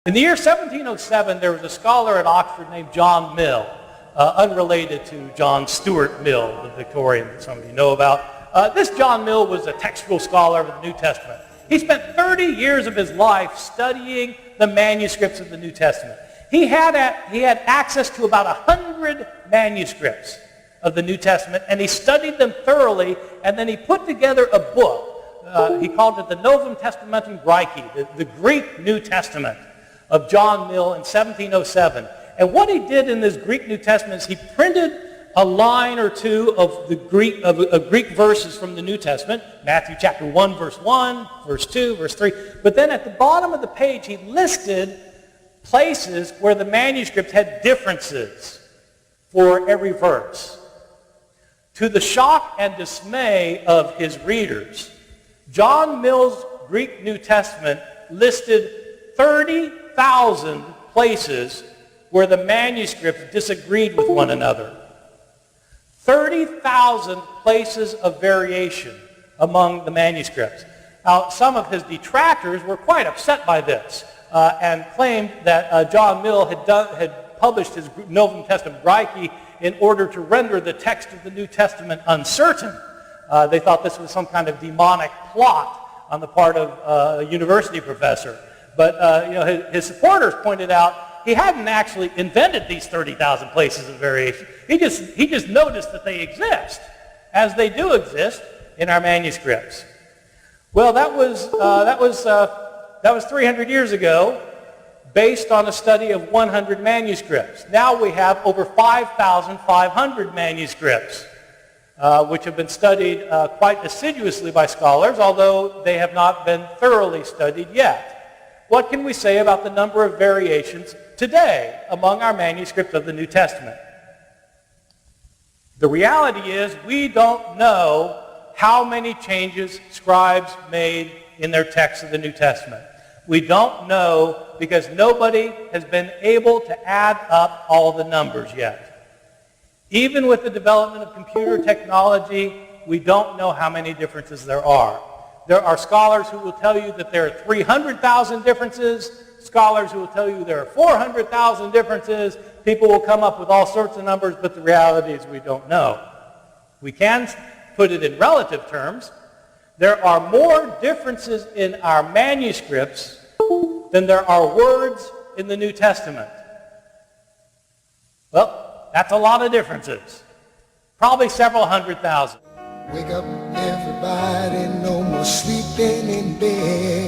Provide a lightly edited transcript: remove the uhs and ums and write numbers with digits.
In the year 1707, there was a scholar at Oxford named John Mill, unrelated to John Stuart Mill, the Victorian that some of you know about. This John Mill was a textual scholar of the New Testament. He spent 30 years of his life studying the manuscripts of the New Testament. He had access to about 100 manuscripts of the New Testament, and he studied them thoroughly, and then he put together a book. He called it the Novum Testamentum Graeci, the Greek New Testament of John Mill in 1707. And what he did in this Greek New Testament is he printed a line or two of the Greek verses from the New Testament, Matthew chapter 1, verse 1, verse 2, verse 3. But then at the bottom of the page, he listed places where the manuscript had differences for every verse. To the shock and dismay of his readers, John Mill's Greek New Testament listed 30,000 places where the manuscripts disagreed with one another. 30,000 places of variation among the manuscripts. Now, some of his detractors were quite upset by this and claimed that John Mill had published his Novum Testament Graeci in order to render the text of the New Testament uncertain. They thought this was some kind of demonic plot on the part of a university professor. But his supporters pointed out he hadn't actually invented these 30,000 places of variation. He just noticed that they exist, as they do exist in our manuscripts. Well, that was 300 years ago, based on a study of 100 manuscripts. Now we have over 5,500 manuscripts, which have been studied quite assiduously by scholars, although they have not been thoroughly studied yet. What can we say about the number of variations today among our manuscripts of the New Testament? The reality is we don't know how many changes scribes made in their texts of the New Testament. We don't know because nobody has been able to add up all the numbers yet. Even with the development of computer technology, we don't know how many differences there are. There are scholars who will tell you that there are 300,000 differences, scholars who will tell you there are 400,000 differences. People will come up with all sorts of numbers, but the reality is we don't know. We can put it in relative terms. There are more differences in our manuscripts than there are words in the New Testament. Well, that's a lot of differences. Probably several 100,000. Wake up, everybody, no more sleeping in bed.